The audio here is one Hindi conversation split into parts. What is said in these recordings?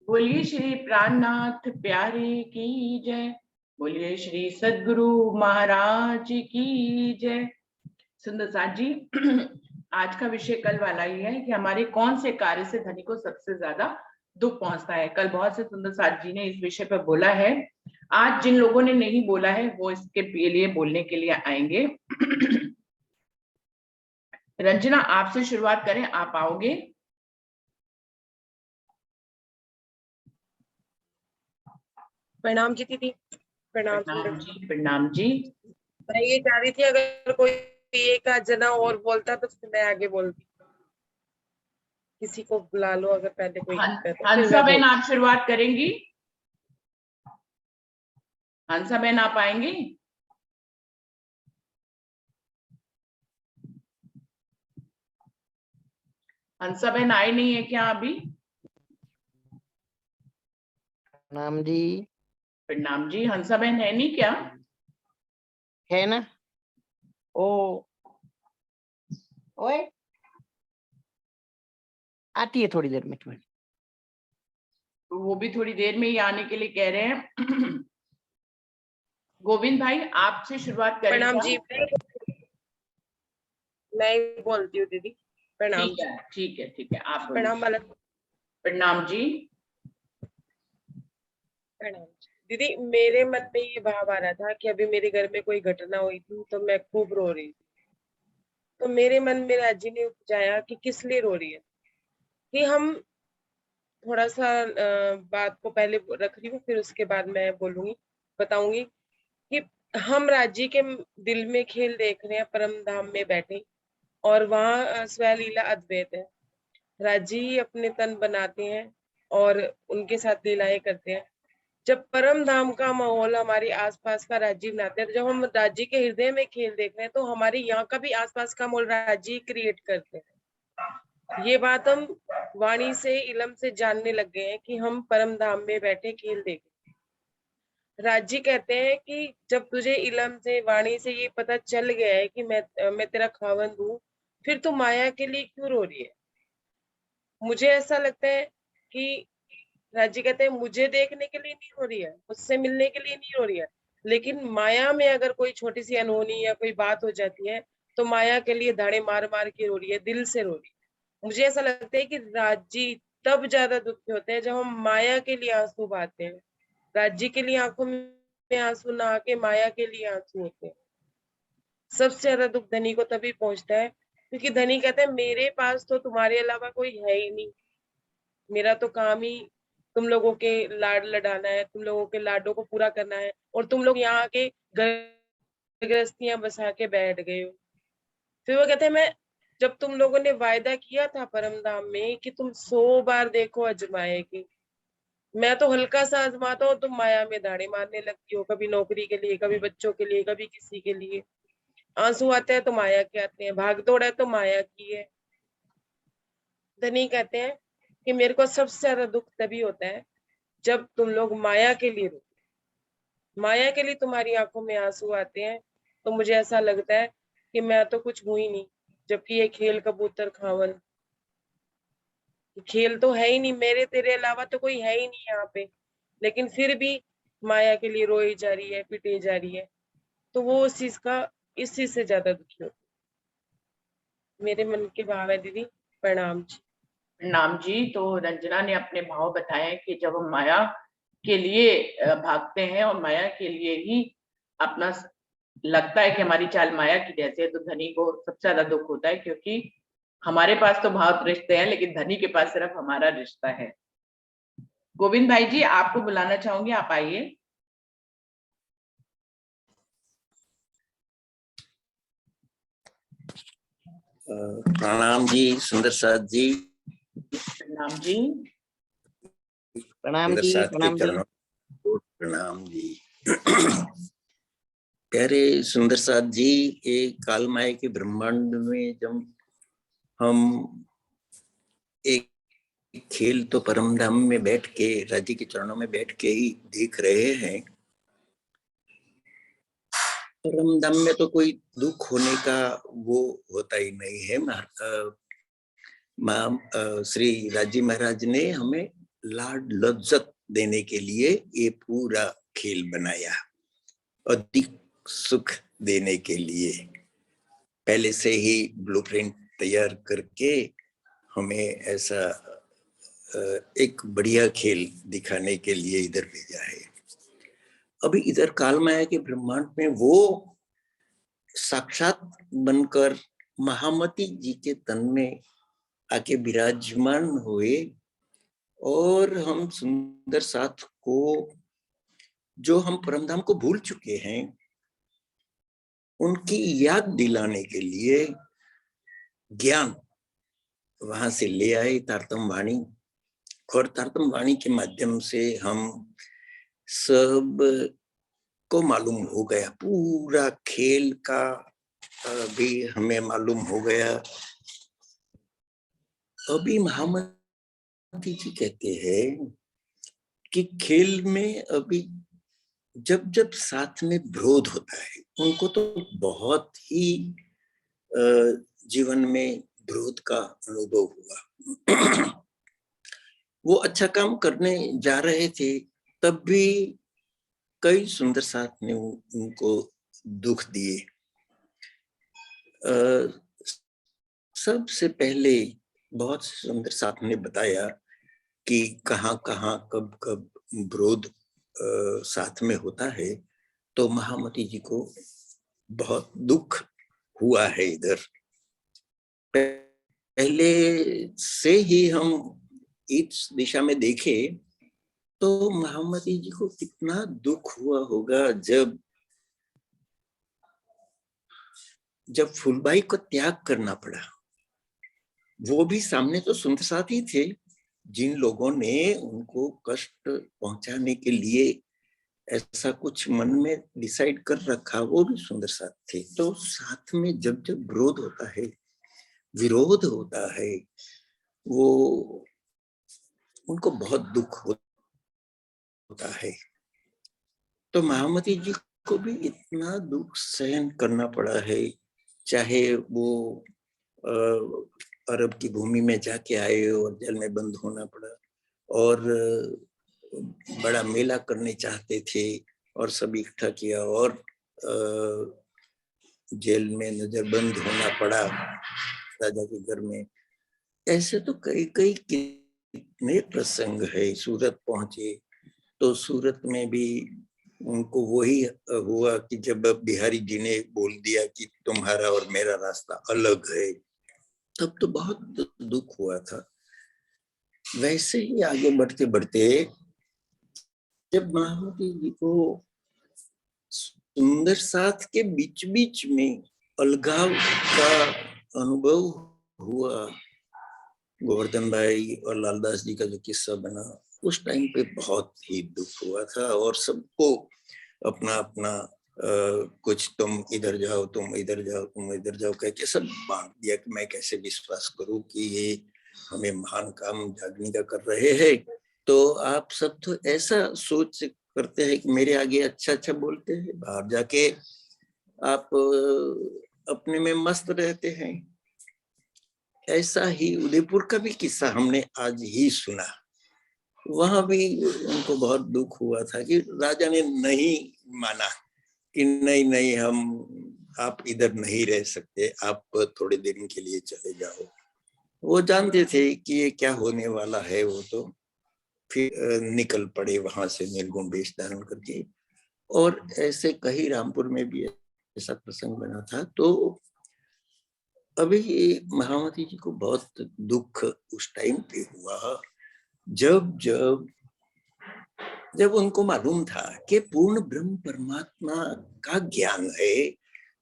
बोलिए श्री प्राणनाथ प्यारे की जय। बोलिए श्री सद्गुरु महाराज की जय। सुंदर साथ जी, आज का विषय कल वाला ही है कि हमारे कौन से कार्य से धनी को सबसे ज्यादा दुख पहुंचता है। कल बहुत से सुंदर साथ जी ने इस विषय पर बोला है। आज जिन लोगों ने नहीं बोला है वो इसके लिए बोलने के लिए आएंगे। रंजना, आपसे शुरुआत करें, आप आओगे? प्रणाम जी दीदी। प्रणाम प्रणाम जी, प्रणाम जी। मैं ये चाह रही थी अगर कोई एक आध जना और बोलता तो फिर मैं आगे बोलती। किसी को बुला लो अगर पहले कोई करता है तो फिर हंसा मैं बहन, बोल। आप शुरुआत करेंगी? हंसा बहन, आप आएंगी? हंसा बहन आई नहीं है क्या अभी? प्रणाम जी। प्रणाम जी। हंसा बहन है नहीं क्या? है ना। ओ, ओए, आती है थोड़ी देर में। तो वो भी थोड़ी देर में ही आने के लिए कह रहे हैं। गोविंद भाई, आपसे शुरुआत करें प्रणाम क्या? जी। मैं ही बोलती हूँ दीदी। प्रणाम ठीक जी। है, ठीक है, ठीक है, आप बोलिए। प्रणाम वाला। प्रणाम जी। प्रणाम जी। दीदी, मेरे मन में ये भाव आ रहा था कि अभी मेरे घर में कोई घटना हुई थी तो मैं खूब रो रही थी। तो मेरे मन में राजी ने उपजाया कि किस लिए रो रही है। कि हम थोड़ा सा बात को पहले रख रही हूँ, फिर उसके बाद मैं बोलूंगी, बताऊंगी कि हम राज्य के दिल में खेल देख रहे हैं, परम धाम में बैठे, और वहाँ स्वलीला अद्वैत है। राज्य ही अपने तन बनाते हैं और उनके साथ लीलाएं करते हैं। जब परम धाम का माहौल हमारे आसपास का राज्य बनाते हैं, तो जब हम राज्य के हृदय में खेल देख रहे हैं, तो हमारे यहाँ का भी आसपास का माहौल राज्य क्रिएट करते हैं। ये बात हम वाणी से, इलम से जानने लग गए हैं कि हम परम धाम में बैठे खेल देखें। राज्य कहते हैं कि जब तुझे इलम से, वाणी से ये पता चल गया है कि मैं तेरा खावंद हूँ, फिर तू माया के लिए क्यों रो रही है। मुझे ऐसा लगता है कि राज्य कहते हैं मुझे देखने के लिए नहीं रो रही है, मुझसे मिलने के लिए नहीं रो रही है, लेकिन माया में अगर कोई छोटी सी अनहोनी या कोई बात हो जाती है तो माया के लिए धाड़े मार मार के रो रही है, दिल से रो रही है। मुझे ऐसा लगता है कि राज्य तब ज्यादा दुखी होते हैं जब हम माया के लिए आंसू बहाते हैं। राज्य के लिए आंखों में आंसू ना आके माया के लिए आंसू होते हैं। सबसे ज्यादा दुख धनी को तभी पहुंचता है क्योंकि धनी कहते हैं मेरे पास तो तुम्हारे अलावा कोई है ही नहीं। मेरा तो काम ही तुम लोगों के लाड लडाना है, तुम लोगों के लाडों को पूरा करना है, और तुम लोग यहाँ आके गृहस्थियां बसा के बैठ गए हो। फिर वो कहते हैं मैं, जब तुम लोगों ने वायदा किया था परम धाम में कि तुम 100 बार देखो आजमाएगी, मैं तो हल्का सा आजमाता हूँ, तुम माया में दाड़े मारने लगती हो, कभी नौकरी के लिए, कभी बच्चों के लिए, कभी किसी के लिए। आंसू आते हैं तो माया के आते हैं, भाग दौड़ है तो माया की है। धनी कहते हैं कि मेरे को सबसे ज्यादा दुख तभी होता है जब तुम लोग माया के लिए रो, माया के लिए तुम्हारी आंखों में आंसू आते हैं, तो मुझे ऐसा लगता है कि मैं तो कुछ हूं ही नहीं, जबकि ये खेल कबूतर खावन, खेल तो है ही नहीं, मेरे तेरे अलावा तो कोई है ही नहीं यहाँ पे, लेकिन फिर भी माया के लिए रोई जा रही है, पिटी जा रही है। तो वो उस चीज का, इस चीज से ज्यादा दुखी होती है। मेरे मन के भाव है दीदी। प्रणाम जी। प्रणाम जी। तो रंजना ने अपने भाव बताए कि जब हम माया के लिए भागते हैं और माया के लिए ही अपना लगता है कि हमारी चाल माया की जैसे है, तो धनी को सबसे ज्यादा दुख होता है, क्योंकि हमारे पास तो बहुत रिश्ते हैं लेकिन धनी के पास सिर्फ हमारा रिश्ता है। गोविंद भाई जी, आपको बुलाना चाहूंगी, आप आइए। प्रणाम जी सुंदर साथ जी। प्रणाम जी। प्रणाम सुंदर जी। साथ के प्रणाम जी। चरणों में प्रणाम जी। कह रहे सुंदर साथ जी, एक कालमाय के ब्रह्मांड में जब हम एक खेल तो परम धाम में बैठ के, राज्य के चरणों में बैठ के ही देख रहे हैं। परम धाम में तो कोई दुख होने का वो होता ही नहीं है। श्री राजी महाराज ने हमें लाड लज्जत देने के लिए ये पूरा खेल बनाया, अधिक सुख देने के लिए पहले से ही ब्लूप्रिंट तैयार करके हमें ऐसा एक बढ़िया खेल दिखाने के लिए इधर भेजा है। अभी इधर काल माया के ब्रह्मांड में वो साक्षात बनकर महामती जी के तन में आके विराजमान हुए और हम सुंदर साथ को, जो हम परमधाम को भूल चुके हैं, उनकी याद दिलाने के लिए ज्ञान वहां से ले आए तारतम वाणी, और तारतम वाणी के माध्यम से हम सब को मालूम हो गया, पूरा खेल का भी हमें मालूम हो गया। अभी महामती जी कहते हैं कि खेल में अभी जब जब साथ में विरोध होता है, उनको तो बहुत ही जीवन में विरोध का अनुभव हुआ। वो अच्छा काम करने जा रहे थे, तब भी कई सुंदर साथ ने उनको दुख दिए। सबसे पहले बहुत सुंदर साथ ने बताया कि कहाँ कहाँ कब कब विरोध साथ में होता है, तो महामती जी को बहुत दुख हुआ है। इधर पहले से ही हम इस दिशा में देखें तो महामती जी को कितना दुख हुआ होगा जब फूलबाई को त्याग करना पड़ा। वो भी सामने तो सुंदर साथ ही थे, जिन लोगों ने उनको कष्ट पहुंचाने के लिए ऐसा कुछ मन में डिसाइड कर रखा, वो भी सुंदर साथ थे। तो साथ में जब जब विरोध होता है, विरोध होता है, वो उनको बहुत दुख होता है। तो महामती जी को भी इतना दुख सहन करना पड़ा है, चाहे वो अरब की भूमि में जाके आए और जेल में बंद होना पड़ा, और बड़ा मेला करने चाहते थे और सब इकट्ठा किया और जेल में नजरबंद होना पड़ा राजा के घर में। ऐसे तो कई कई कितने प्रसंग है। सूरत पहुंचे तो सूरत में भी उनको वही हुआ कि जब बिहारी जी ने बोल दिया कि तुम्हारा और मेरा रास्ता अलग है, तब तो बहुत दुख हुआ था। वैसे ही आगे बढ़ते बढ़ते जब महामती जी को सुंदर साथ के बीच बीच में अलगाव का अनुभव हुआ, गोवर्धन भाई और लालदास जी का जो किस्सा बना, उस टाइम पे बहुत ही दुख हुआ था। और सबको अपना अपना कुछ तुम इधर जाओ, तुम इधर जाओ, तुम इधर जाओ कह के सब बांट दिया कि मैं कैसे विश्वास करूं कि ये हमें महान काम जागने का कर रहे हैं। तो आप सब तो ऐसा सोच करते हैं कि मेरे आगे अच्छा अच्छा बोलते हैं, बाहर जाके आप अपने में मस्त रहते हैं। ऐसा ही उदयपुर का भी किस्सा हमने आज ही सुना। वहां भी उनको बहुत दुख हुआ था कि राजा ने नहीं माना कि नहीं नहीं, आप इधर नहीं रह सकते, आप थोड़े दिन के लिए चले जाओ। वो जानते थे कि ये क्या होने वाला है, वो तो फिर निकल पड़े वहां से निर्गुण वेश धारण करके। और ऐसे कहीं रामपुर में भी ऐसा प्रसंग बना था। तो अभी महामती जी को बहुत दुख उस टाइम पे हुआ जब जब जब उनको मालूम था कि पूर्ण ब्रह्म परमात्मा का ज्ञान है,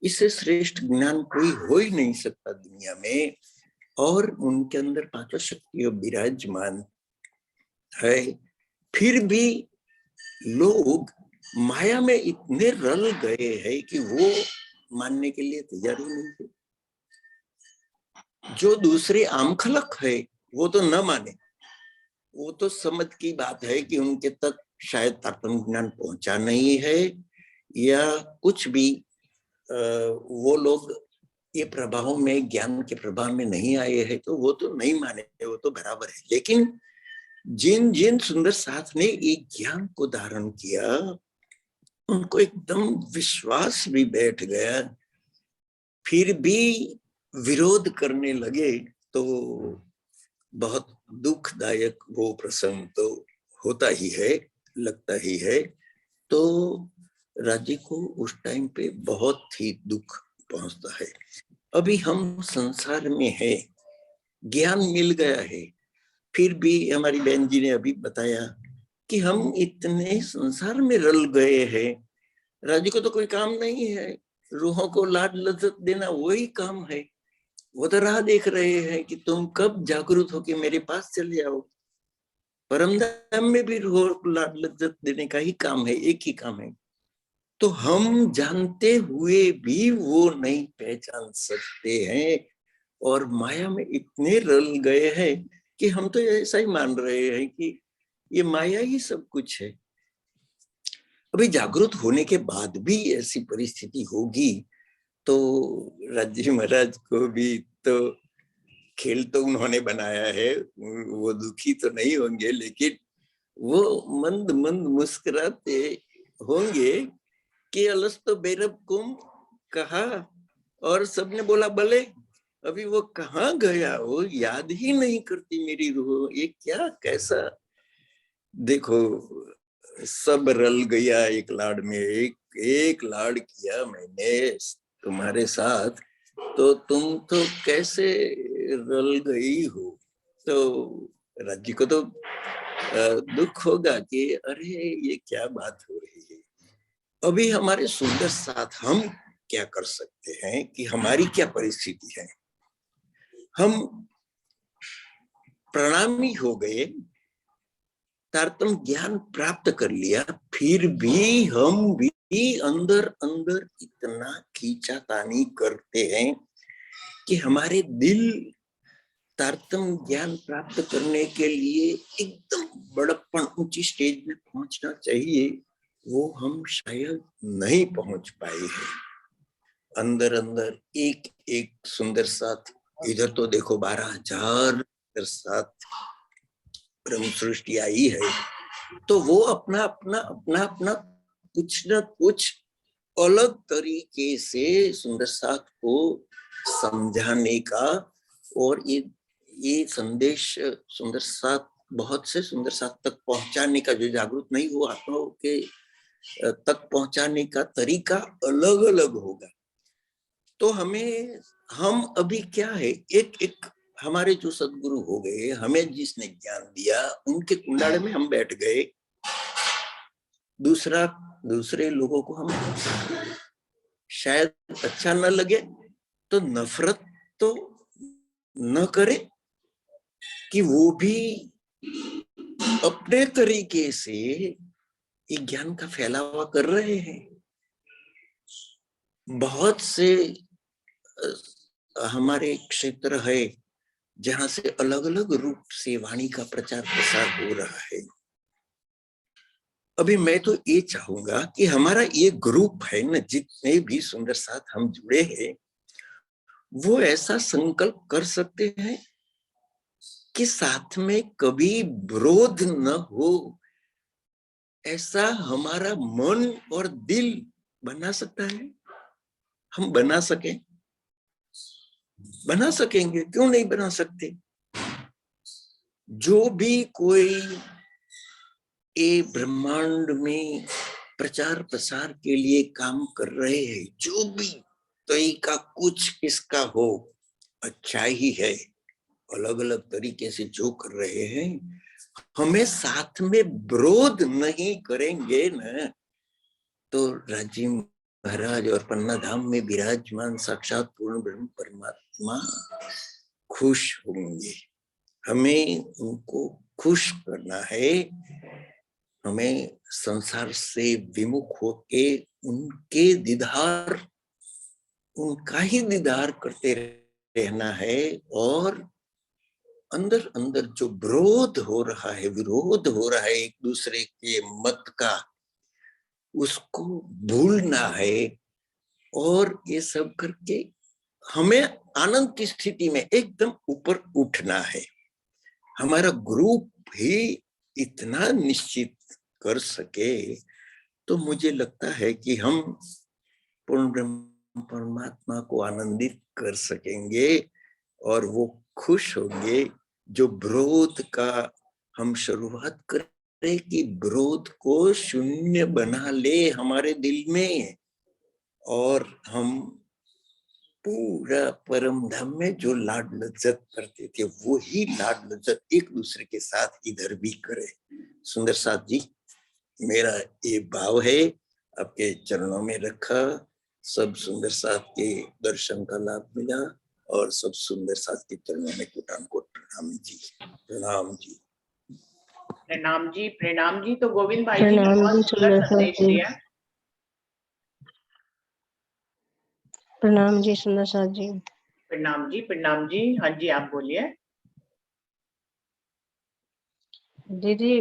इससे श्रेष्ठ ज्ञान कोई हो ही नहीं सकता दुनिया में, और उनके अंदर पांचों शक्तियां विराजमान है। फिर भी लोग माया में इतने रल गए हैं कि वो मानने के लिए तैयार ही नहीं थे। जो दूसरे आमखलक है वो तो न माने, वो तो समझ की बात है कि उनके तक शायद तात्पर्य ज्ञान पहुंचा नहीं है, या कुछ भी वो लोग ये प्रभाव में, ज्ञान के प्रभाव में नहीं आए हैं, तो वो तो नहीं माने, वो तो बराबर है। लेकिन जिन जिन सुंदर साथ ने एक ज्ञान को धारण किया, उनको एकदम विश्वास भी बैठ गया, फिर भी विरोध करने लगे, तो बहुत दुखदायक वो प्रसंग तो होता ही है, लगता ही है। तो राज्य को उस टाइम पे बहुत ही दुख पहुंचता है। अभी हम संसार में है, ज्ञान मिल गया है, फिर भी हमारी बहन जी ने अभी बताया कि हम इतने संसार में रल गए हैं, राज्य को तो कोई काम नहीं है, रूहों को लाड लज्जत देना वही काम है। वो तो राह देख रहे हैं कि तुम कब जागरूक हो कि मेरे पास चले आओ। परम धाम में भी रूहों को लाड लज्जत देने का ही काम है, एक ही काम है। तो हम जानते हुए भी वो नहीं पहचान सकते हैं, और माया में इतने रल गए हैं कि हम तो ऐसा ही मान रहे हैं कि ये माया ही सब कुछ है। अभी जागरूक होने के बाद भी ऐसी परिस्थिति होगी, तो राज्य महाराज को भी तो खेल तो उन्होंने बनाया है, वो दुखी तो नहीं होंगे, लेकिन वो मंद मंद मुस्कुराते होंगे कि अलस्तो बैरबकुम कहा, और सबने बोला भले। अभी वो कहाँ गया, वो याद ही नहीं करती मेरी रूह, ये क्या कैसा। देखो सब रल गया एक लाड़ में, एक लाड़ किया मैंने तुम्हारे साथ, तो तुम तो कैसे रल गई हो। तो राज्य को तो दुख होगा कि अरे ये क्या बात हो रही है। अभी हमारे सुंदर साथ हम क्या कर सकते हैं कि हमारी क्या परिस्थिति है। हम प्रणामी हो गए, तारतम ज्ञान प्राप्त कर लिया, फिर भी हम भी अंदर अंदर इतना खींचातानी करते हैं कि हमारे दिल तारतम ज्ञान प्राप्त करने के लिए एकदम बड़प्पन ऊंची स्टेज में पहुंचना चाहिए, वो हम शायद नहीं पहुंच पाए हैं। अंदर अंदर एक एक सुंदर साथ, इधर तो देखो 12,000 सुंदर साथ ब्रह्म सृष्टि आई है, तो वो अपना अपना अपना अपना कुछ न कुछ अलग तरीके से सुंदर साथ को समझाने का, और ये संदेश सुंदर साथ बहुत से सुंदर साथ तक पहुंचाने का, जो जागरूक नहीं हुआ आत्माओं के तक पहुंचाने का तरीका अलग अलग होगा। तो हम अभी क्या है, एक एक हमारे जो सदगुरु हो गए, हमें जिसने ज्ञान दिया, उनके कुंडाले में हम बैठ गए। दूसरे लोगों को हम शायद अच्छा न लगे तो नफरत तो न करे, कि वो भी अपने तरीके से एक ज्ञान का फैलावा कर रहे हैं। बहुत से हमारे क्षेत्र है जहां से अलग अलग रूप से वाणी का प्रचार प्रसार हो रहा है। अभी मैं तो ये चाहूंगा कि हमारा ये ग्रुप है ना, जितने भी सुंदर साथ हम जुड़े हैं, वो ऐसा संकल्प कर सकते हैं कि साथ में कभी विरोध न हो, ऐसा हमारा मन और दिल बना सकता है। हम बना सकेंगे, क्यों नहीं बना सकते। जो भी कोई ये ब्रह्मांड में प्रचार प्रसार के लिए काम कर रहे हैं, जो भी तरीका कुछ किसका हो, अच्छा ही है, अलग अलग तरीके से जो कर रहे हैं, हमें साथ में विरोध नहीं करेंगे न, तो राजीव महाराज और पन्ना धाम में विराजमान साक्षात पूर्ण ब्रह्म परमात्मा खुश होंगे। हमें उनको खुश करना है, हमें संसार से विमुख होके उनका ही दीदार करते रहना है, और अंदर अंदर जो विरोध हो रहा है, विरोध हो रहा है एक दूसरे के मत का, उसको भूलना है। और ये सब करके हमें आनंद की स्थिति में एकदम ऊपर उठना है। हमारा ग्रुप भी इतना निश्चित कर सके तो मुझे लगता है कि हम पूर्ण ब्रह्म परमात्मा को आनंदित कर सकेंगे और वो खुश होंगे। जो विरोध का हम शुरुआत करें कि विरोध को शून्य बना ले हमारे दिल में, और हम पूरा परम धाम में जो लाड लज्जत करते थे वही लाड लज्जत एक दूसरे के साथ इधर भी करे। सुंदर साथ जी, मेरा ये भाव है, आपके चरणों में रखा। सब सुंदर साथ के दर्शन का लाभ मिला और सब सुंदर साथ के चरणों में कोटान कोट प्रणाम जी। प्रणाम जी। प्रणाम जी, प्रणाम जी। तो गोविंद भाई जी ने प्रणाम बहुत जी, सुंदर सुंदर संदेश साथ जी। दिया। प्रणाम जी सुंदर साथ जी। प्रणाम जी, प्रणाम जी। हाँ जी, आप बोलिए। दीदी,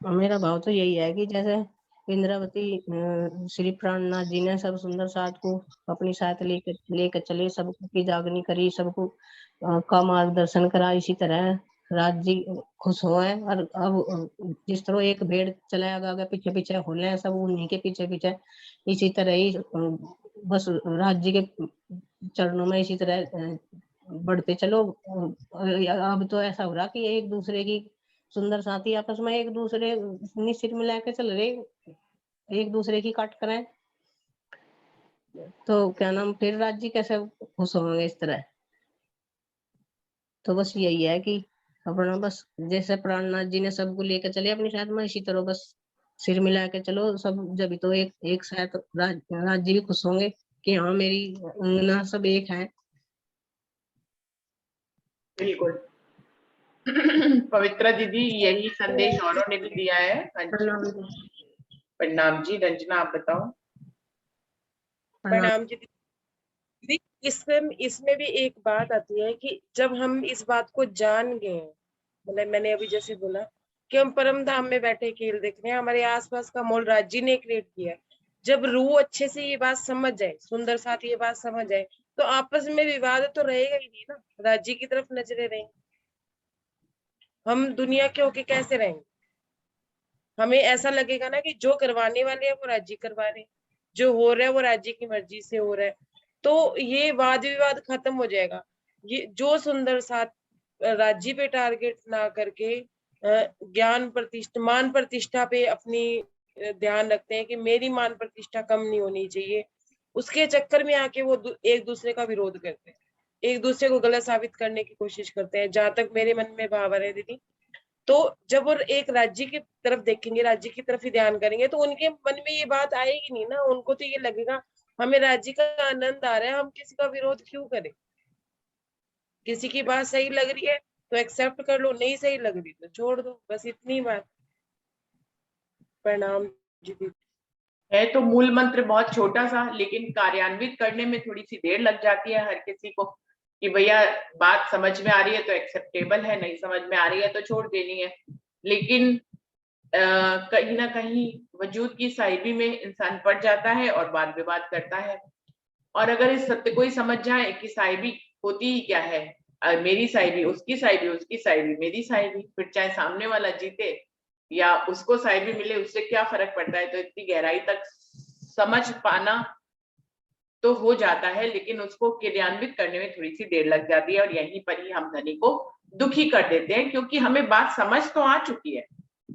मेरा भाव तो यही है कि जैसे इंद्रावती श्री प्राणनाथ जी ने सब सुंदर साथ को अपनी साथ लेकर चले, सबकी जागनी करी, सबको का मार्गदर्शन करा। इसी तरह राज जी खुश हुए। और अब जिस तरह एक भेड़ चलाया आगे पीछे पीछे होले, सब उन्हीं के पीछे पीछे इसी तरह ही बस राज जी के चरणों में इसी तरह बढ़ते चलो। अब तो ऐसा हो रहा कि एक दूसरे की सुंदर साथी आपस में एक दूसरे निश्चित में लेके चल रहे, एक दूसरे की काट करें तो क्या नाम, फिर राज्य कैसे खुश होंगे इस तरह। तो बस यही है कि अपना बस जैसे प्राणनाथ जी ने सबको लेकर चले अपने साथ में, इसी तरह बस सिर मिला के चलो सब, जब तो एक साथ राज्य भी खुश होंगे कि हाँ मेरी अंगना सब एक है। बिल्कुल। पवित्रा दीदी, यही संदेश औरों ने भी दिया है। हाँ जी, प्रणाम जी। रंजना, आप बताओ। प्रणाम जी। दीदी, इसमें भी एक बात आती है कि जब हम इस बात को जान गए, मतलब मैंने अभी जैसे बोला कि हम परम धाम में बैठे खेल देख रहे हैं, हमारे आसपास का माहौल राज्य ने क्रिएट किया है। जब रूह अच्छे से ये बात समझ जाए, सुंदर साथ ये बात समझ जाए, तो आपस में विवाद तो रहेगा ही नहीं ना। राज्य की तरफ नजरे रहेंगे, हम दुनिया के होके कैसे रहेंगे। हमें ऐसा लगेगा ना कि जो करवाने वाले हैं वो राज्य करवा रहे हैं, जो हो रहा है वो राज्य की मर्जी से हो रहा है, तो ये वाद विवाद खत्म हो जाएगा। ये जो सुंदर साथ राज्य पे टारगेट ना करके ज्ञान प्रतिष्ठा, मान प्रतिष्ठा पे अपनी ध्यान रखते हैं कि मेरी मान प्रतिष्ठा कम नहीं होनी चाहिए, उसके चक्कर में आके वो एक दूसरे का विरोध करते हैं, एक दूसरे को गलत साबित करने की कोशिश करते हैं। जहां तक मेरे मन में भाव आ रहे दीदी, तो जब वो एक राज्य की तरफ देखेंगे, राज्य की तरफ ही ध्यान करेंगे, तो उनके मन में ये बात आएगी नहीं ना। उनको तो ये लगेगा हमें राज्य का आनंद आ रहा है, हम किसी का विरोध क्यों करें। किसी की बात सही लग रही है तो एक्सेप्ट कर लो, नहीं सही लग रही तो छोड़ दो, बस इतनी बात। प्रणाम जी। है तो मूल मंत्र बहुत छोटा सा, लेकिन कार्यान्वित करने में थोड़ी सी देर लग जाती है हर किसी को कि भैया बात समझ में आ रही है तो एक्सेप्टेबल है, नहीं समझ में आ रही है तो छोड़ देनी है। लेकिन कहीं ना कहीं वजूद की साहिबी में इंसान पड़ जाता है और वाद विवाद करता है। और अगर इस सत्य को ही समझ जाए कि साहिबी होती ही क्या है, मेरी साहिबी, उसकी साहिबी, उसकी साहिबी, मेरी साहिबी, फिर चाहे सामने वाला जीते या उसको साहिबी मिले, उससे क्या फर्क पड़ता है। तो इतनी गहराई तक समझ पाना तो हो जाता है, लेकिन उसको क्रियान्वित करने में थोड़ी सी देर लग जाती है और यहीं पर ही हम धनी को दुखी कर देते हैं, क्योंकि हमें बात समझ तो आ चुकी है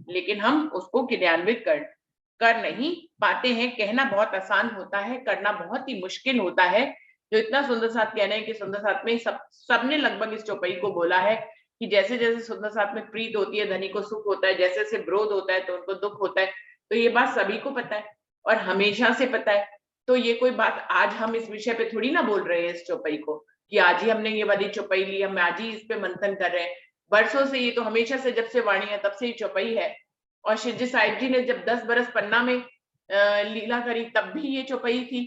लेकिन हम उसको क्रियान्वित कर नहीं पाते हैं। कहना बहुत आसान होता है, करना बहुत ही मुश्किल होता है। जो इतना सुंदर साथ कहना है कि सुंदर साथ में सबने लगभग इस चौपाई को बोला है कि जैसे जैसे सुंदर साथ में प्रीत होती है धनी को सुख होता है, जैसे जैसे विरोध होता है तो उनको दुख होता है। तो ये बात सभी को पता है और हमेशा से पता है। तो ये कोई बात आज हम इस विषय पे थोड़ी ना बोल रहे हैं इस चौपाई को कि आज ही हमने ये वाली चौपाई ली, हम आज ही इस पे मंथन कर रहे हैं। बरसों से, ये तो हमेशा से, जब से वाणी है तब से ही चौपाई है। और शिवजी साहिब जी ने जब 10 बरस पन्ना में लीला करी तब भी ये चौपाई थी,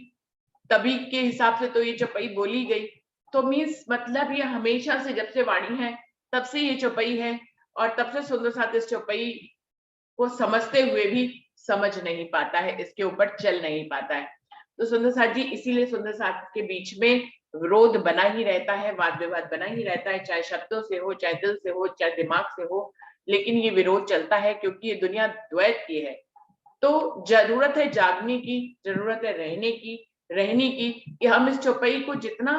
तभी के हिसाब से तो ये चौपाई बोली गई। तो मीन्स मतलब ये हमेशा से, जब से वाणी है तब से ये चौपाई है और तब से सुंदर साथ इस चौपाई को समझते हुए भी समझ नहीं पाता है, इसके ऊपर चल नहीं पाता है। तो सुंदर साथ जी, इसीलिए सुंदर साथ के बीच में विरोध बना ही रहता है, वाद विवाद बना ही रहता है, चाहे शब्दों से हो, चाहे दिल से हो, चाहे दिमाग से हो, लेकिन ये विरोध चलता है क्योंकि ये दुनिया द्वैत की है। तो जरूरत है जागने की, जरूरत है रहने की कि हम इस चौपाई को जितना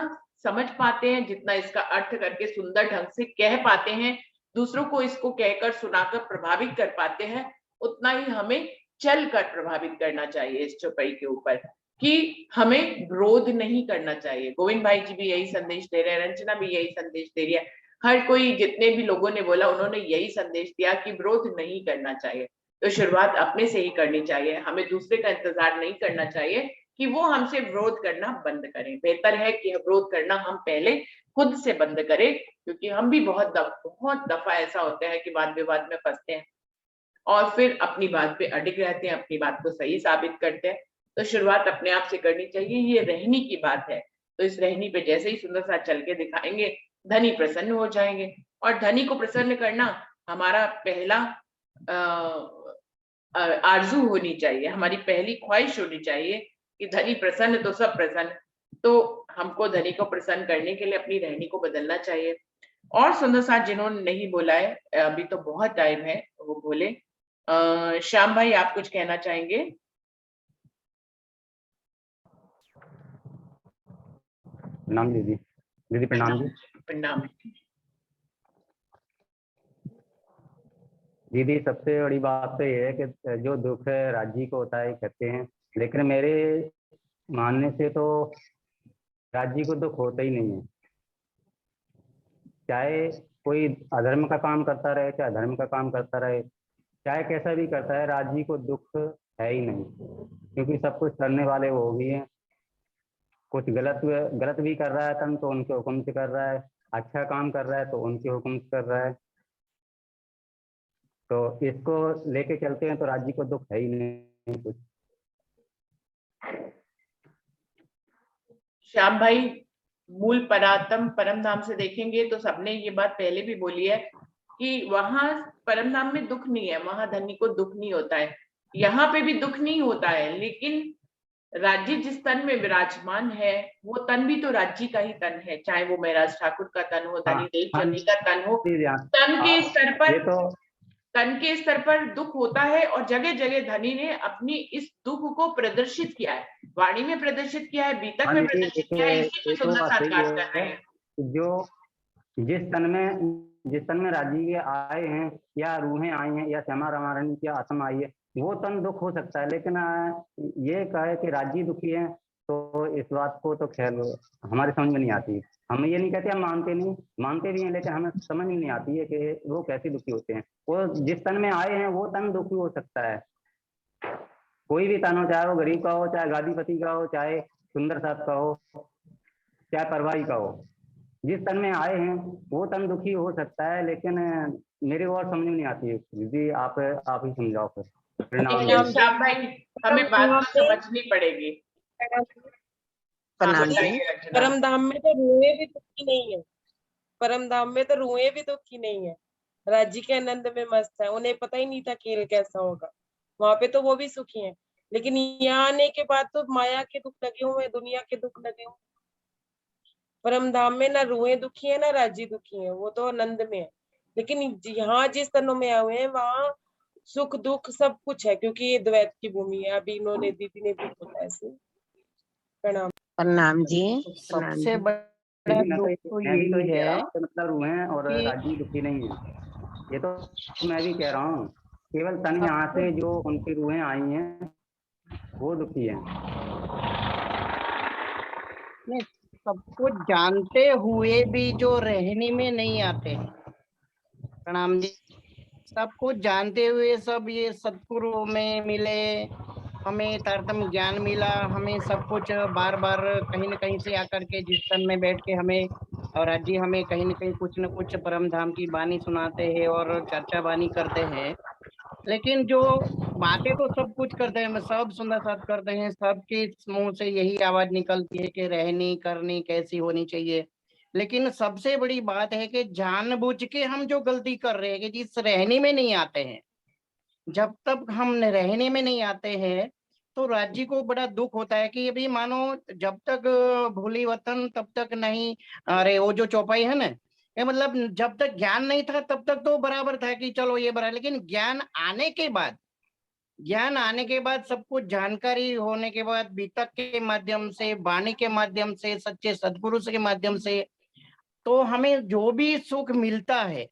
समझ पाते हैं, जितना इसका अर्थ करके सुंदर ढंग से कह पाते हैं, दूसरों को इसको कहकर सुनाकर प्रभावित कर पाते हैं, उतना ही हमें चलकर प्रभावित करना चाहिए इस चौपाई के ऊपर, कि हमें विरोध नहीं करना चाहिए। गोविंद भाई जी भी यही संदेश दे रहे हैं, रंजना भी यही संदेश दे रही है, हर कोई जितने भी लोगों ने बोला उन्होंने यही संदेश दिया कि विरोध नहीं करना चाहिए। तो शुरुआत अपने से ही करनी चाहिए, हमें दूसरे का इंतजार नहीं करना चाहिए कि वो हमसे विरोध करना बंद करें। बेहतर है कि विरोध करना हम पहले खुद से बंद करें, क्योंकि हम भी बहुत दफा ऐसा होता है कि वाद विवाद में फंसते हैं और फिर अपनी बात पे अडिग रहते हैं, अपनी बात को सही साबित करते हैं। तो शुरुआत अपने आप से करनी चाहिए। ये रहनी की बात है, तो इस रहनी पे जैसे ही सुंदर सा चल के दिखाएंगे, धनी प्रसन्न हो जाएंगे। और धनी को प्रसन्न करना हमारा पहला आरजू होनी चाहिए, हमारी पहली ख्वाहिश होनी चाहिए कि धनी प्रसन्न तो सब प्रसन्न। तो हमको धनी को प्रसन्न करने के लिए अपनी रहनी को बदलना चाहिए। और सुंदर साथ जिन्होंने नहीं बोला है, अभी तो बहुत टाइम है, वो बोले। श्याम भाई आप कुछ कहना चाहेंगे? प्रणाम दीदी। दीदी प्रणाम जी। प्रणाम। दीदी सबसे बड़ी बात तो ये है कि जो दुख राज्य को होता है कहते हैं, लेकिन मेरे मानने से तो राज्य को दुख होता ही नहीं है। चाहे कोई अधर्म का काम करता रहे, चाहे धर्म का काम करता रहे, चाहे कैसा भी करता है, राज्य को दुख है ही नहीं, क्योंकि सब कुछ करने वाले वो भी हैं। कुछ गलत भी कर रहा है तन तो उनके हुक्म से कर रहा है, अच्छा काम कर रहा है तो उनके हुक्म से कर रहा है। तो इसको लेके चलते हैं तो राज्य को दुख है ही नहीं कुछ। श्याम भाई, मूल परात्म परम धाम से देखेंगे तो सबने ये बात पहले भी बोली है कि वहां परम धाम में दुख नहीं है, वहां धनी को दुख नहीं होता है। यहाँ पे भी दुख नहीं होता है, लेकिन राज्य जिस तन में विराजमान है वो तन भी तो राज्य का ही तन है, चाहे वो महाराज ठाकुर का तन हो, धनी देव चंदी का तन हो। तन के स्तर पर दुख होता है और जगह जगह धनी ने अपनी इस दुख को प्रदर्शित किया है, वाणी में प्रदर्शित किया है, बीतक में प्रदर्शित किया है। इसी में सुंदर साथ काट कर रहे हैं। जो जिस तन में राज्य के आए हैं या रूहें आई हैं या श्यामा रामारानी की आत्मा आई है, वो तन दुख हो सकता है। लेकिन ये कहे कि राज्य दुखी है तो इस बात को तो खैर हमारे समझ में नहीं आती। हम ये नहीं कहते, हम मानते भी हैं, लेकिन हमें समझ में नहीं आती है कि वो कैसे दुखी होते हैं। वो जिस तन में आए हैं वो तन दुखी हो सकता है, कोई भी तन हो, चाहे वो गरीब का हो, चाहे गादीपति का हो, चाहे सुंदर साथ का हो, चाहे परवाही का हो। जिस तन में आए हैं वो तन दुखी हो सकता है, लेकिन मेरे को और समझ में नहीं आती है। दीदी आप ही समझाओ फिर। श्याम भाई, हमें बात समझनी पड़ेगी। परम धाम में तो रूहें भी दुखी नहीं है, परम धाम में तो रूहें भी दुखी नहीं है, राज्य के आनंद में मस्त है। उन्हें पता ही नहीं था खेल कैसा होगा, वहां पे तो वो भी सुखी हैं। लेकिन यहाँ आने के बाद तो माया के दुख लगे हुए, दुनिया के दुख लगे हुए। परम धाम में ना रूहें दुखी है ना राज्य दुखी है, वो तो आनंद में है। लेकिन यहाँ जिस तनों में आए हुए हैं वहां सुख दुख सब कुछ है, क्योंकि ये द्वैत की भूमि है। अभी इन्होंने दीदी ने भी बोला ऐसे। प्रणाम जी। सबसे बड़ा दुख तो यही है, मतलब रूहें और राज्य दुखी नहीं है, ये तो मैं भी कह रहा हूँ। केवल तन यहाँ से जो उनकी रूहें आई हैं वो दुखी हैं। सब कुछ जानते हुए भी जो रहने में नहीं आते हैं। प्रणाम जी। सब कुछ जानते हुए सब ये सतगुरु में मिले, हमें तारतम्य ज्ञान मिला, हमें सब कुछ बार बार कहीं न कहीं से आकर के जिस तन में बैठ के हमें और आज जी हमें कहीं न कहीं कुछ न कुछ परम धाम की वाणी सुनाते हैं और चर्चा वाणी करते हैं। लेकिन जो बातें तो सब कुछ करते हैं, सब सुंदर साथ करते हैं, सबके मुंह से यही आवाज निकलती है कि रहनी करनी कैसी होनी चाहिए। लेकिन सबसे बड़ी बात है कि जानबूझ के हम जो गलती कर रहे हैं कि जिस रहने में नहीं आते हैं, जब तक हम रहने में नहीं आते हैं तो राज्य को बड़ा दुख होता है कि अभी मानो जब तक भूली वतन तब तक नहीं। अरे वो जो चौपाई है ना, ये मतलब जब तक ज्ञान नहीं था तब तक तो बराबर था कि चलो ये बराबर, लेकिन ज्ञान आने के बाद सब कुछ जानकारी होने के बाद बीतक के माध्यम से, वाणी के माध्यम से, सच्चे सद्पुरुष के माध्यम से, तो हमें जो भी सुख मिलता है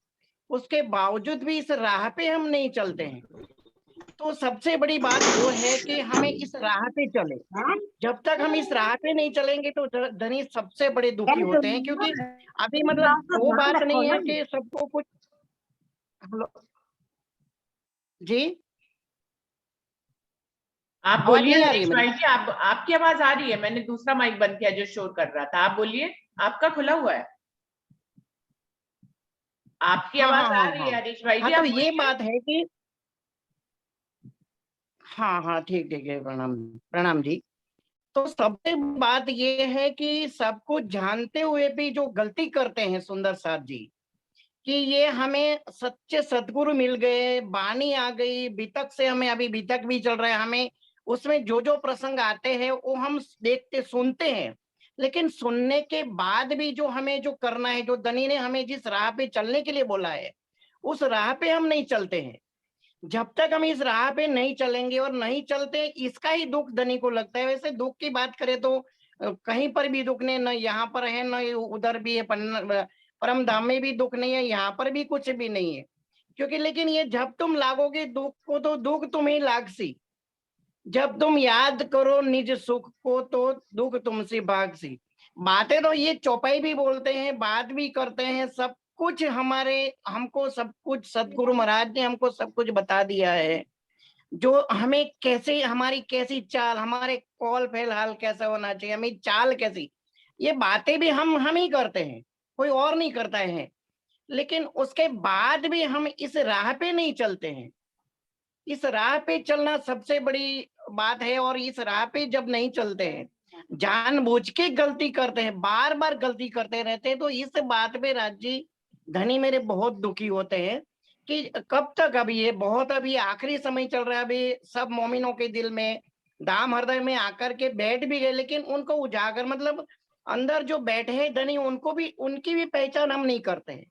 उसके बावजूद भी इस राह पे हम नहीं चलते हैं। तो सबसे बड़ी बात वो है कि हमें इस राह पे चले। जब तक हम इस राह पे नहीं चलेंगे तो धनी सबसे बड़े दुखी होते हैं, क्योंकि अभी मतलब वो बात नहीं है कि सबको कुछ। हेलो जी, आप आवाज बोलिए नहीं आ रही है हरीश मेरी? भाई जी, आप आपकी आवाज आ रही है, मैंने दूसरा माइक बंद किया जो शोर कर रहा था। आप बोलिए, आपका खुला हुआ है, आपकी हाँ आवाज हाँ आ हाँ रही हाँ है हरीश भाई हाँ, जी, तो आप ये बोलिए। बात है कि हाँ हाँ, ठीक ठीक है, प्रणाम प्रणाम जी। तो सबसे बात ये है कि सब कुछ जानते हुए भी जो गलती करते हैं सुंदर साथ जी, कि ये हमें सच्चे सद्गुरु मिल गए, वाणी आ गई, बीतक से हमें अभी बीतक भी चल रहा है, हमें उसमें जो जो प्रसंग आते हैं वो हम देखते सुनते हैं, लेकिन सुनने के बाद भी जो हमें जो करना है, जो धनी ने हमें जिस राह पे चलने के लिए बोला है उस राह पे हम नहीं चलते हैं। जब तक हम इस राह पे नहीं चलेंगे और नहीं चलते, इसका ही दुख धनी को लगता है। वैसे दुख की बात करें तो कहीं पर भी दुख नहीं, न यहाँ पर है न उधर भी है, परम धाम में भी दुख नहीं है, यहाँ पर भी कुछ भी नहीं है। क्योंकि लेकिन ये जब तुम लागोगे दुख को तो दुख तुम्हें लागसी, जब तुम याद करो निज सुख को तो दुख तुमसे भागसी। बातें तो ये चौपाई भी बोलते हैं, बात भी करते हैं, सब कुछ हमको सब कुछ सदगुरु महाराज ने हमको सब कुछ बता दिया है, जो हमें कैसे, हमारी कैसी चाल, हमारे कौल फिलहाल कैसा होना चाहिए, हमें चाल कैसी, ये बातें भी हम ही करते हैं, कोई और नहीं करता है। लेकिन उसके बाद भी हम इस राह पे नहीं चलते हैं। इस राह पे चलना सबसे बड़ी बात है, और इस राह पे जब नहीं चलते हैं, जानबूझ के गलती करते हैं, बार बार गलती करते रहते हैं, तो इस बात पे राज जी धनी मेरे बहुत दुखी होते हैं कि कब तक। अभी ये बहुत अभी आखिरी समय चल रहा है, अभी सब मोमिनों के दिल में, दाम हृदय में आकर के बैठ भी गए, लेकिन उनको उजागर मतलब अंदर जो बैठे हैं धनी, उनको भी, उनकी भी पहचान हम नहीं करते हैं।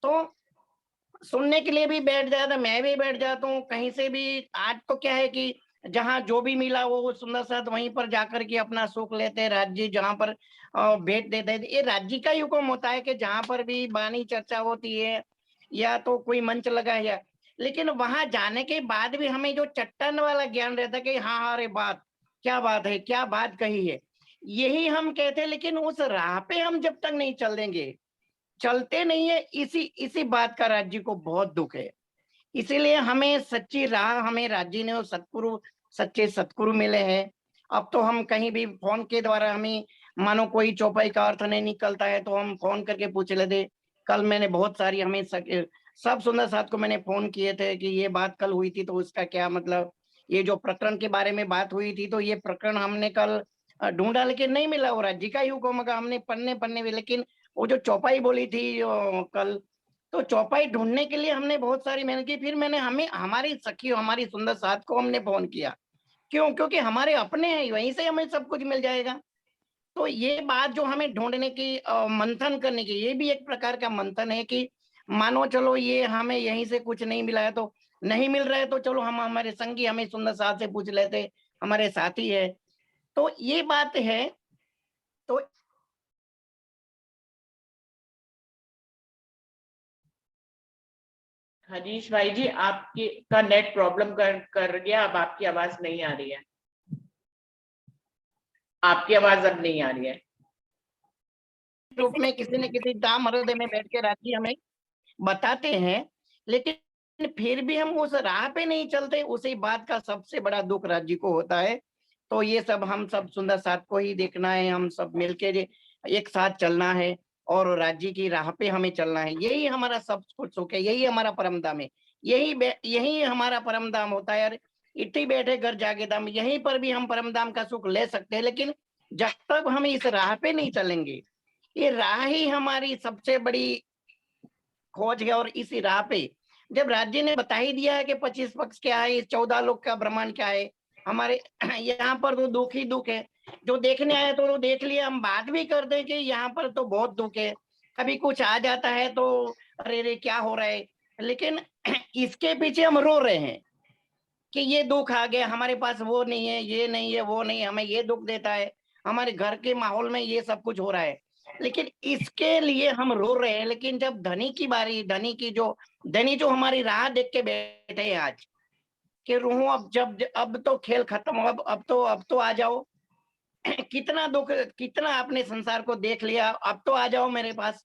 तो सुनने के लिए भी बैठ जाता, मैं भी बैठ जाता हूँ कहीं से भी। आज तो क्या है कि जहाँ जो भी मिला वो सुंदर साथ वहीं पर जाकर के अपना सुख लेते हैं। राज्य जहाँ पर भेंट देते हैं, ये राज्य का ही हुक्म होता है कि जहाँ पर भी वाणी चर्चा होती है या तो कोई मंच लगा है, लेकिन वहां जाने के बाद भी हमें जो चट्टान वाला ज्ञान रहता है कि हाँ हाँ, अरे बात है, क्या बात कही है, यही हम कहते हैं। लेकिन उस राह पे हम जब तक नहीं चलते नहीं है, इसी इसी बात का राज्य को बहुत दुख है। इसीलिए हमें सच्ची राह, हमें राज्य ने वो सतगुरु, सच्चे सतगुरु मिले हैं। अब तो हम कहीं भी फोन के द्वारा, हमें मानो कोई चौपाई का अर्थ नहीं निकलता है तो हम फोन करके पूछ लेते। कल मैंने बहुत सारी, हमें सब सुंदर साथ को मैंने फोन किए थे कि ये बात कल हुई थी तो उसका क्या मतलब, ये जो प्रकरण के बारे में बात हुई थी तो ये प्रकरण हमने कल ढूंढा लेकिन नहीं मिला। वो राज्य का ही हुक्म होगा, हमने पन्ने पन्ने भी, लेकिन वो जो चौपाई बोली थी कल, तो चौपाई ढूंढने के लिए हमने बहुत सारी मेहनत की। फिर मैंने, हमें हमारी सखी, हमारी सुंदर साथ को हमने फोन किया, क्यों? क्योंकि हमारे अपने हैं, वहीं से हमें सब कुछ मिल जाएगा। तो ये बात जो हमें ढूंढने की, मंथन करने की, ये भी एक प्रकार का मंथन है कि मानो चलो ये हमें यहीं से कुछ नहीं मिला है तो नहीं मिल रहा है, तो चलो हम हमारे संगी, हमें सुंदर साथ से पूछ लेते, हमारे साथी है। तो ये बात है। तो हरीश भाई जी, आपके का नेट प्रॉब्लम कर गया, अब आपकी आवाज नहीं आ रही है, आपकी आवाज अब नहीं आ रही है। रूप में किसी न किसी दाम हृदय में बैठ के राज्य हमें बताते हैं, लेकिन फिर भी हम उस राह पे नहीं चलते, उसी बात का सबसे बड़ा दुख राज्य को होता है। तो ये सब हम सब सुंदर साथ को ही देखना है, हम सब मिलके एक साथ चलना है और राज्य की राह पे हमें चलना है। यही हमारा सब कुछ सुख है, यही हमारा परम धाम है, यही हमारा परम धाम होता है यार। इतनी बैठे घर जाके धाम, यहीं पर भी हम परम धाम का सुख ले सकते हैं, लेकिन जब तक हम इस राह पे नहीं चलेंगे, ये राह ही हमारी सबसे बड़ी खोज है। और इसी राह पे जब राज्य ने बता ही दिया है कि 25 पक्ष क्या है, इस 14 लोक का ब्रह्मांड क्या है, हमारे यहाँ पर तो दुख ही दुख है। जो देखने आए तो देख लिया, हम बात भी करते हैं कि यहाँ पर तो बहुत दुख है, कभी कुछ आ जाता है तो अरे रे क्या हो रहा है, लेकिन इसके पीछे हम रो रहे हैं कि ये दुख आ गया, हमारे पास वो नहीं है, ये नहीं है, वो नहीं है, हमें ये दुख देता है, हमारे घर के माहौल में ये सब कुछ हो रहा है, लेकिन इसके लिए हम रो रहे हैं। लेकिन जब धनी की बारी, धनी जो हमारी राह देख के बैठे हैं आज कि रूहों अब तो खेल खत्म हो, अब तो आ जाओ। कितना दुख, कितना आपने संसार को देख लिया, अब तो आ जाओ मेरे पास।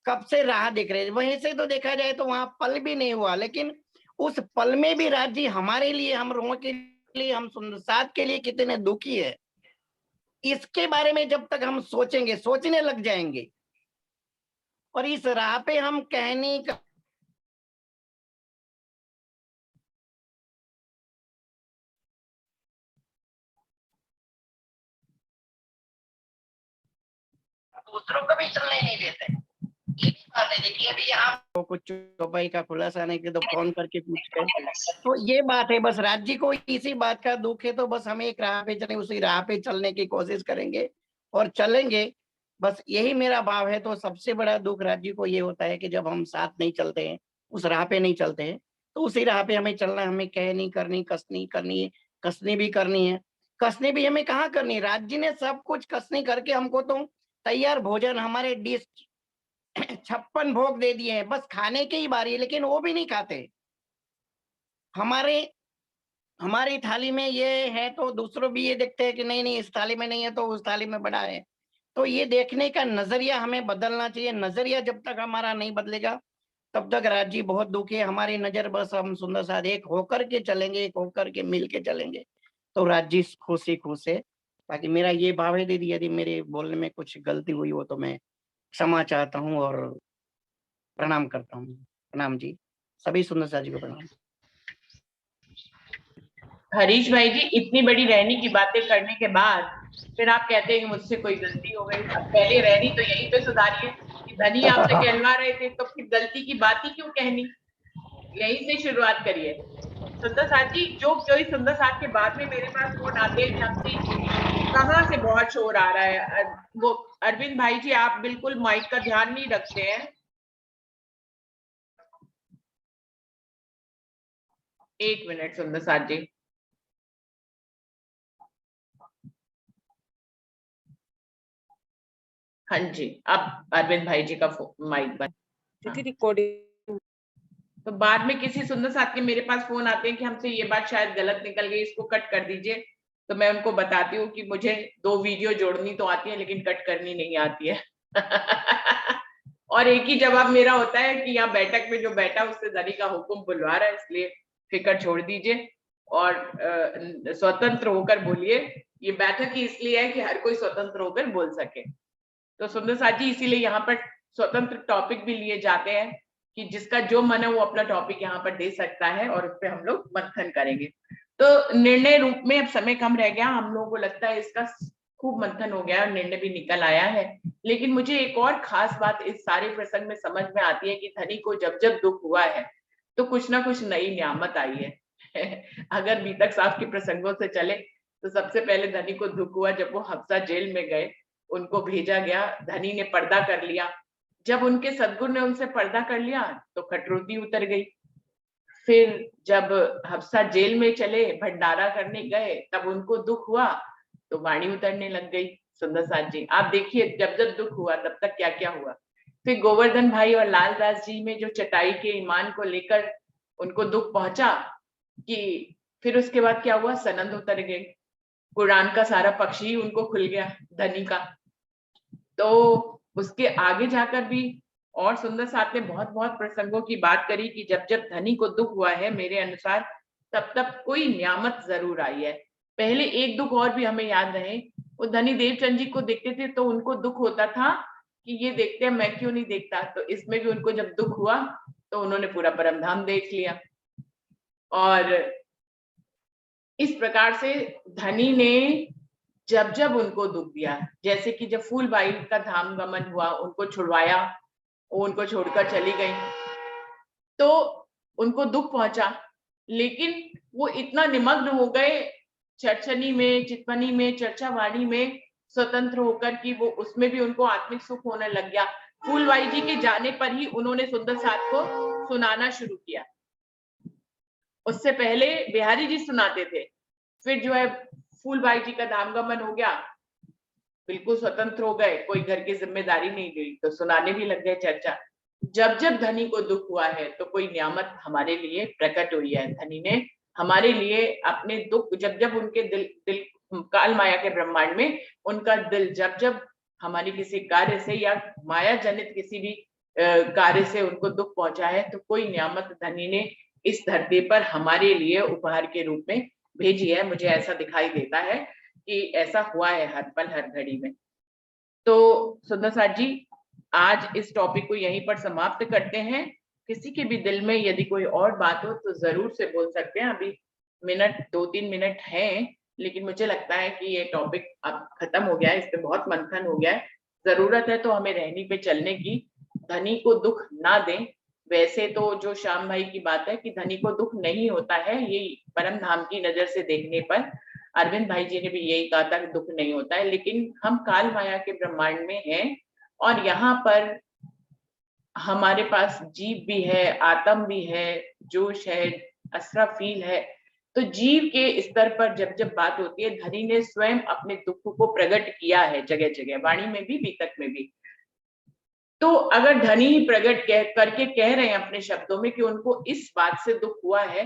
कब से राह देख रहे हैं, वहीं से तो देखा जाए तो वहां पल भी नहीं हुआ, लेकिन उस पल में भी राज जी हमारे लिए, हम रोह के लिए, हम सुंदरसाद के लिए कितने दुखी है, इसके बारे में जब तक हम सोचेंगे, सोचने लग जाएंगे, और इस राह पे हम कहने का दूसरों को भी चलने नहीं देते। ये भी बात है। देखिए अभी यहाँ तो कुछ चौपाई का खुलासा नहीं किया तो फोन करके पूछते हैं, तो ये बात है। बस राज्य को इसी बात का दुख है, तो बस हम एक राह पे चलें, उसी राह पे चलने की कोशिश करेंगे और चलेंगे। बस यही मेरा भाव है। तो सबसे बड़ा दुख राज्य को ये होता है कि जब हम साथ नहीं चलते हैं, उस राह पे नहीं चलते हैं, तो उसी राह पे हमें चलना है। हमें कहनी करनी, कसनी करनी है, कसनी भी करनी है। कसनी भी हमें कहाँ करनी है, राज्य ने सब कुछ कसनी करके हमको तो तैयार भोजन, हमारे डिश 56 भोग दे दिए हैं, बस खाने की ही बारी है, लेकिन वो भी नहीं खाते। हमारी थाली में ये है तो दूसरों भी ये देखते हैं कि नहीं नहीं, इस थाली में नहीं है तो उस थाली में बड़ा है। तो ये देखने का नजरिया हमें बदलना चाहिए। नजरिया जब तक हमारा नहीं बदलेगा तब तक राज्य बहुत दुखी है। हमारी नजर बस हम सुंदर साथ एक होकर के चलेंगे, एक होकर के मिल के चलेंगे, तो राज्य खुश है। बाकी मेरा ये भाव है दीदी, यदि मेरे बोलने में कुछ गलती हुई हो तो मैं क्षमा चाहता हूँ और प्रणाम करता हूँ। प्रणाम जी, सभी सुंदर सा जी को प्रणाम। हरीश भाई जी, इतनी बड़ी रहनी की बातें करने के बाद फिर आप कहते हैं कि मुझसे कोई गलती हो गई। अब पहले रहनी तो यहीं पे सुधारिए कि धनी आपसे कहलवा रहे थे, तो फिर गलती की बात ही क्यों कहनी, यहीं से शुरुआत करिए। सुंदर साथ जी, जो कोई सुंदर साथ के बाद में मेरे पास फोन आते हैं कि कहाँ से बहुत शोर आ रहा है, वो अरविंद भाई जी आप बिल्कुल माइक का ध्यान नहीं रखते हैं। एक मिनट सुंदर साथ जी। हाँ जी, अब अरविंद भाई जी का माइक बंद। दीदी रिकॉर्डिंग तो बाद में किसी सुंदर साथ के मेरे पास फोन आते हैं कि हमसे ये बात शायद गलत निकल गई, इसको कट कर दीजिए, तो मैं उनको बताती हूँ कि मुझे 2 वीडियो जोड़नी तो आती है लेकिन कट करनी नहीं आती है। और एक ही जवाब मेरा होता है कि यहाँ बैठक में जो बैठा उससे धनी का हुक्म बुलवा रहा है, इसलिए फिक्र छोड़ दीजिए और स्वतंत्र होकर बोलिए। ये बैठक ही इसलिए है कि हर कोई स्वतंत्र होकर बोल सके। तो सुंदर साथ जी, इसीलिए यहाँ पर स्वतंत्र टॉपिक भी लिए जाते हैं कि जिसका जो मन है वो अपना टॉपिक यहाँ पर दे सकता है और उस पर हम लोग मंथन करेंगे। तो निर्णय रूप में अब समय कम रह गया, हम लोगों को लगता है इसका खूब मंथन हो गया और निर्णय भी निकल आया है। लेकिन मुझे एक और खास बात इस सारे प्रसंग में समझ में आती है कि धनी को जब जब दुख हुआ है तो कुछ ना कुछ नई नियामत आई है। अगर बीतक साहब के प्रसंगों से चले तो सबसे पहले धनी को दुख हुआ जब वो हफ्सा जेल में गए, उनको भेजा गया, धनी ने पर्दा कर लिया। जब उनके सद्गुरु ने उनसे पर्दा कर लिया तो कटौती उतर गई। फिर जब हफ्सा जेल में चले, भंडारा करने गए, तब उनको दुख हुआ तो वाणी उतरने लग गई। सुंदर साथ जी आप देखिए, जब जब दुख हुआ तब तक क्या क्या हुआ। फिर गोवर्धन भाई और लालदास जी में जो चटाई के ईमान को लेकर उनको दुख पहुंचा कि फिर उसके बाद क्या हुआ, सनंद उतर गए, कुरान का सारा पक्ष ही उनको खुल गया धनी का। तो उसके आगे जाकर भी और सुंदर साथ ने बहुत बहुत प्रसंगों की बात करी कि जब जब धनी को दुख हुआ है मेरे अनुसार तब तब कोई नियामत जरूर आई है। पहले एक दुख और भी हमें याद रहे, वो धनी देवचंद जी को देखते थे तो उनको दुख होता था कि ये देखते हैं मैं क्यों नहीं देखता, तो इसमें भी उनको जब दुख हुआ तो उन्होंने पूरा परमधाम देख लिया। और इस प्रकार से धनी ने जब जब उनको दुख दिया, जैसे कि जब फूलबाई का धाम गमन हुआ, उनको छुड़वाया, वो उनको छोड़कर चली गई तो उनको दुख पहुंचा, लेकिन वो इतना निमग्न हो गए चर्चनी में, चितवनी में, चर्चा वाणी में स्वतंत्र होकर कि वो उसमें भी उनको आत्मिक सुख होने लग गया। फूलबाई जी के जाने पर ही उन्होंने सुंदर साथ को सुनाना शुरू किया। उससे पहले बिहारी जी सुनाते थे, फिर जो है फूलबाई जी का धामगमन हो गया, बिल्कुल स्वतंत्र हो गए, कोई घर की जिम्मेदारी नहीं ली, तो सुनाने भी लग गए चर्चा। जब जब धनी को दुख हुआ है तो कोई नियामत हमारे लिए प्रकट हुई है। धनी ने हमारे लिए अपने दुख, जब जब उनके दिल काल माया के ब्रह्मांड में उनका दिल जब जब हमारी किसी कार्य से या माया जनित किसी भी कार्य से उनको दुख पहुंचा है, तो कोई नियामत धनी ने इस धरती पर हमारे लिए उपहार के रूप में भेजी है। मुझे ऐसा दिखाई देता है कि ऐसा हुआ है हर पल हर घड़ी में। तो सुंदर साथ जी, आज इस टॉपिक को यहीं पर समाप्त करते हैं। किसी के भी दिल में यदि कोई और बात हो तो जरूर से बोल सकते हैं। अभी मिनट 2-3 मिनट हैं, लेकिन मुझे लगता है कि ये टॉपिक अब खत्म हो गया है, इस पे बहुत मंथन हो गया है। जरूरत है तो हमें रहनी पे चलने की, धनी को दुख ना दें। वैसे तो जो श्याम भाई की बात है कि धनी को दुख नहीं होता है, ये परम धाम की नजर से देखने पर अरविंद भाई जी ने भी यही कहा था कि दुख नहीं होता है, लेकिन हम काल माया के ब्रह्मांड में हैं और यहाँ पर हमारे पास जीव भी है, आत्म भी है, जोश है, असरा फील है। तो जीव के स्तर पर जब जब बात होती है, धनी ने स्वयं अपने दुख को प्रकट किया है जगह जगह, वाणी में भी, बीतक में भी। तो अगर धनी ही प्रकट करके कह रहे हैं अपने शब्दों में कि उनको इस बात से दुख हुआ है,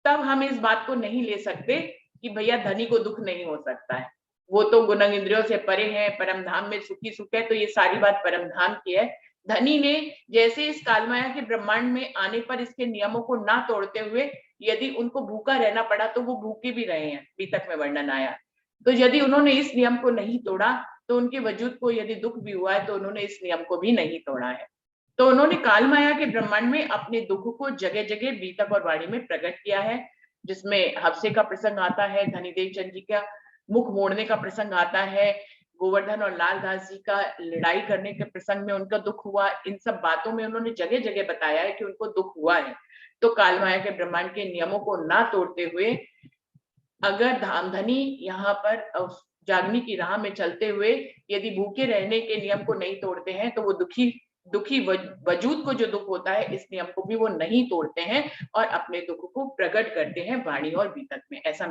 तब हम इस बात को नहीं ले सकते कि भैया धनी को दुख नहीं हो सकता है, वो तो गुण इंद्रियों से परे है, परम धाम में सुखी सुख है, तो ये सारी बात परम धाम की है। धनी ने जैसे इस कालमाया के ब्रह्मांड में आने पर इसके नियमों को ना तोड़ते हुए यदि उनको भूखा रहना पड़ा तो वो भूखे भी रहे हैं, बीतक में वर्णन आया। तो यदि उन्होंने इस नियम को नहीं तोड़ा तो उनके वजूद को यदि दुख भी हुआ है तो उन्होंने इस नियम को भी नहीं तोड़ा है। तो उन्होंने काल माया के ब्रह्मांड में अपने दुख को जगह जगह बीतक और वाणी में प्रकट किया है, जिसमें हफ्से का प्रसंग आता है, धनीदेव चंद जी का मुख मोड़ने का प्रसंग आता है, गोवर्धन और लालदास जी का लड़ाई करने के प्रसंग में उनका दुख हुआ। इन सब बातों में उन्होंने जगह जगह बताया है कि उनको दुख हुआ है। तो काल माया के ब्रह्मांड के नियमों को ना तोड़ते हुए अगर धामधनी यहाँ पर जागने की राह में चलते हुए यदि भूखे रहने के नियम को नहीं तोड़ते हैं, तो वो दुखी वजूद को जो दुख होता है इस नियम को भी वो नहीं तोड़ते हैं और अपने दुख को प्रकट करते हैं वाणी और बीतक में। ऐसा